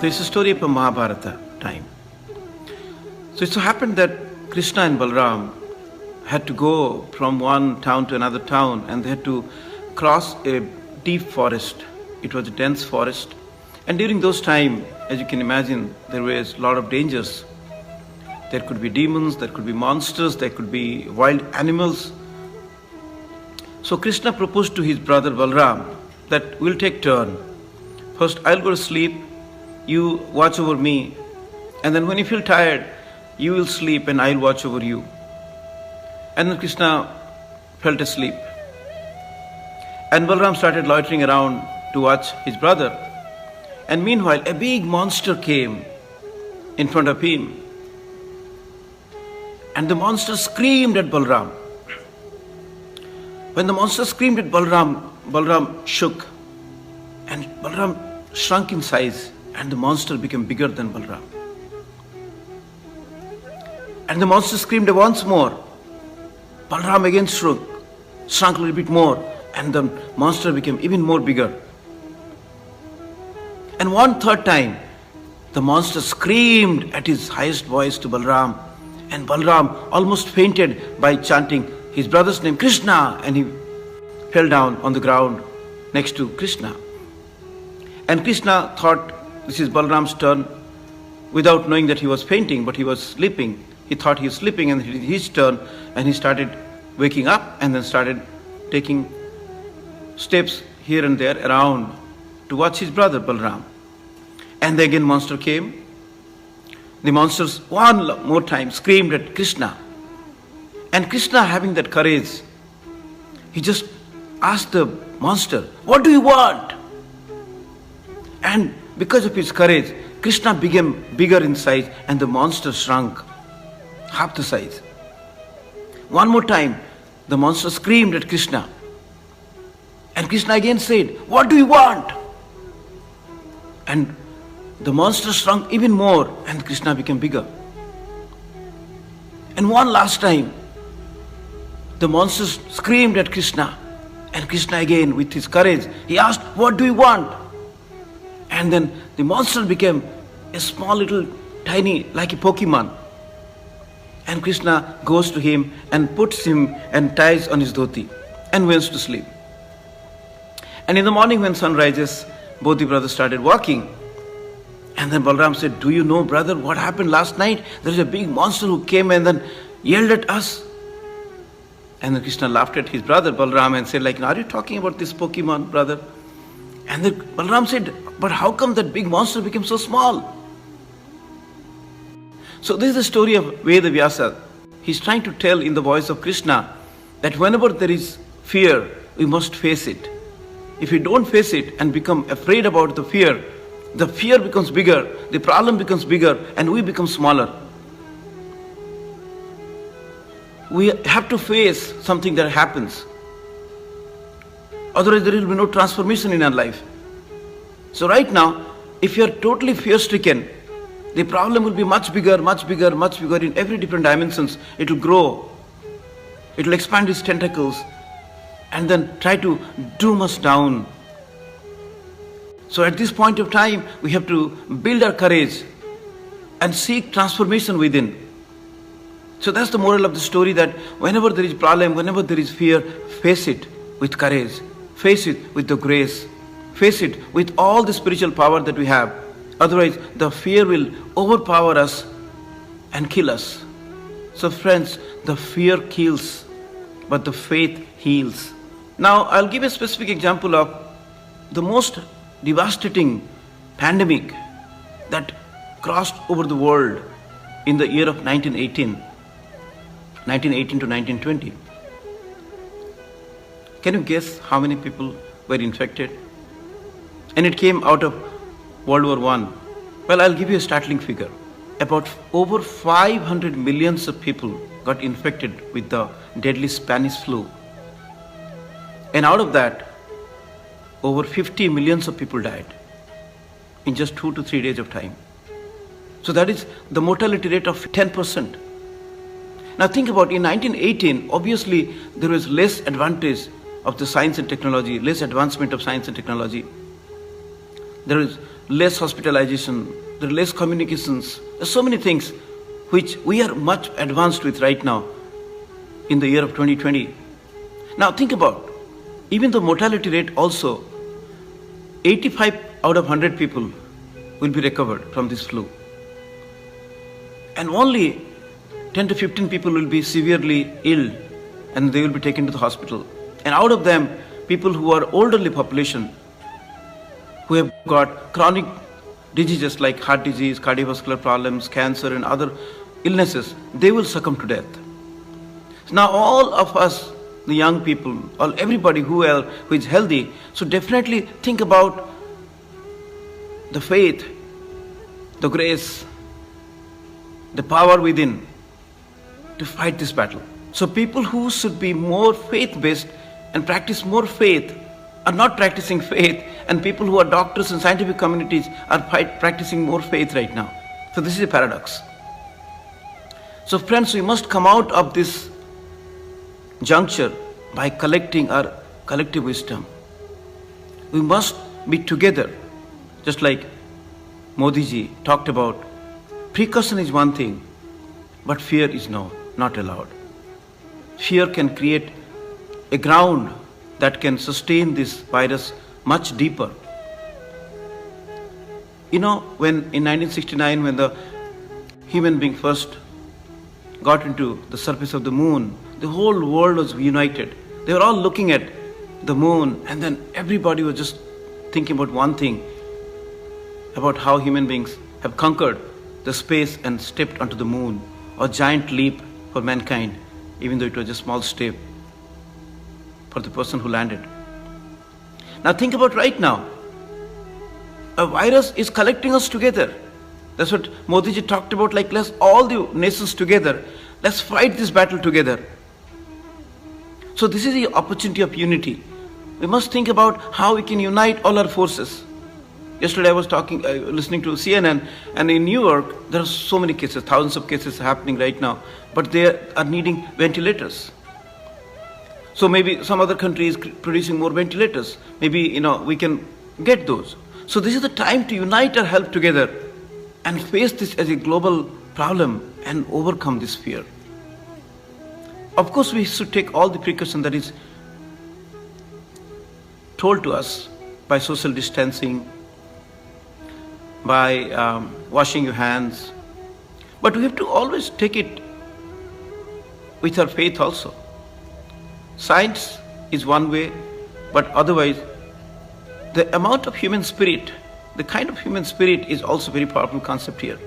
So it's a story of a Mahabharata time. So it so happened that Krishna and Balram had to go from one town to another town, and they had to cross a deep forest. It was a dense forest. And during those times, as you can imagine, there was a lot of dangers. There could be demons, there could be monsters, there could be wild animals. So Krishna proposed to his brother Balram that we'll take turn. First I'll go to sleep, you watch over me, and then when you feel tired, you will sleep and I'll watch over you. And then Krishna fell asleep. And Balram started loitering around to watch his brother. And meanwhile, a big monster came in front of him. And the monster screamed at Balram. When the monster screamed at Balram, Balram shook. And Balram shrunk in size. And the monster became bigger than Balram. And the monster screamed once more. Balram again shrunk a little bit more. And the monster became even more bigger. And one third time, the monster screamed at his highest voice to Balram. And Balram almost fainted by chanting his brother's name, Krishna. And he fell down on the ground next to Krishna. And Krishna thought this is Balram's turn, without knowing that he was fainting, but he was sleeping. He thought he was sleeping, and it was his turn, and he started waking up and then started taking steps here and there around to watch his brother Balram. And the again monster came. The monsters one more time screamed at Krishna. And Krishna, having that courage, he just asked the monster, "What do you want?" And because of his courage, Krishna became bigger in size and the monster shrunk half the size. One more time, the monster screamed at Krishna. And Krishna again said, "What do you want?" And the monster shrunk even more and Krishna became bigger. And one last time, the monster screamed at Krishna. And Krishna again, with his courage, he asked, "What do you want?" And then the monster became a small little tiny, like a Pokemon. And Krishna goes to him and puts him and ties on his dhoti and went to sleep. And in the morning when sun rises, both the brothers started walking. And then Balram said, "Do you know, brother, what happened last night? There is a big monster who came and then yelled at us." And then Krishna laughed at his brother Balram and said, "Are you talking about this Pokemon, brother?" And then Balram said, "But how come that big monster became so small?" So this is the story of Veda Vyasa. He's trying to tell in the voice of Krishna that whenever there is fear, we must face it. If we don't face it and become afraid about the fear becomes bigger, the problem becomes bigger, and we become smaller. We have to face something that happens. Otherwise there will be no transformation in our life. So right now, if you are totally fear-stricken, the problem will be much bigger, much bigger, much bigger in every different dimensions. It will grow. It will expand its tentacles and then try to doom us down. So at this point of time, we have to build our courage and seek transformation within. So that's the moral of the story, that whenever there is problem, whenever there is fear, face it with courage. Face it with the grace. Face it with all the spiritual power that we have. Otherwise, the fear will overpower us and kill us. So friends, the fear kills, but the faith heals. Now, I'll give a specific example of the most devastating pandemic that crossed over the world in the year of 1918 to 1920. Can you guess how many people were infected? And it came out of World War I. Well, I'll give you a startling figure. About over 500 millions of people got infected with the deadly Spanish flu. And out of that, over 50 millions of people died in just 2 to 3 days of time. So that is the mortality rate of 10%. Now think about, in 1918, obviously there was less advantage of the science and technology, less advancement of science and technology. There is less hospitalization, there are less communications. There are so many things which we are much advanced with right now in the year of 2020. Now think about, even the mortality rate also, 85 out of 100 people will be recovered from this flu. And only 10 to 15 people will be severely ill and they will be taken to the hospital. And out of them, people who are elderly population, who have got chronic diseases like heart disease, cardiovascular problems, cancer and other illnesses, they will succumb to death. Now all of us, the young people, or everybody who is healthy, so definitely think about the faith, the grace, the power within to fight this battle. So people who should be more faith-based and practice more faith are not practicing faith, and people who are doctors and scientific communities are practicing more faith right now. So this is a paradox. So friends, we must come out of this juncture by collecting our collective wisdom. We must be together, just like Modi ji talked about. Precaution is one thing, but fear is not allowed. Fear can create a ground that can sustain this virus much deeper. You know, when in 1969, when the human being first got into the surface of the moon, the whole world was united. They were all looking at the moon, and then everybody was just thinking about one thing, about how human beings have conquered the space and stepped onto the moon, a giant leap for mankind, even though it was a small step for the person who landed. Now think about right now, a virus is collecting us together. That's what Modi ji talked about, like let's all the nations together, let's fight this battle together. So this is the opportunity of unity. We must think about how we can unite all our forces. Yesterday I was listening to CNN, and in New York there are so many cases, thousands of cases happening right now, but they are needing ventilators. So maybe some other country is producing more ventilators. Maybe we can get those. So this is the time to unite our help together and face this as a global problem and overcome this fear. Of course, we should take all the precaution that is told to us by social distancing, by washing your hands. But we have to always take it with our faith also. Science is one way, but otherwise, the amount of human spirit, the kind of human spirit is also a very powerful concept here.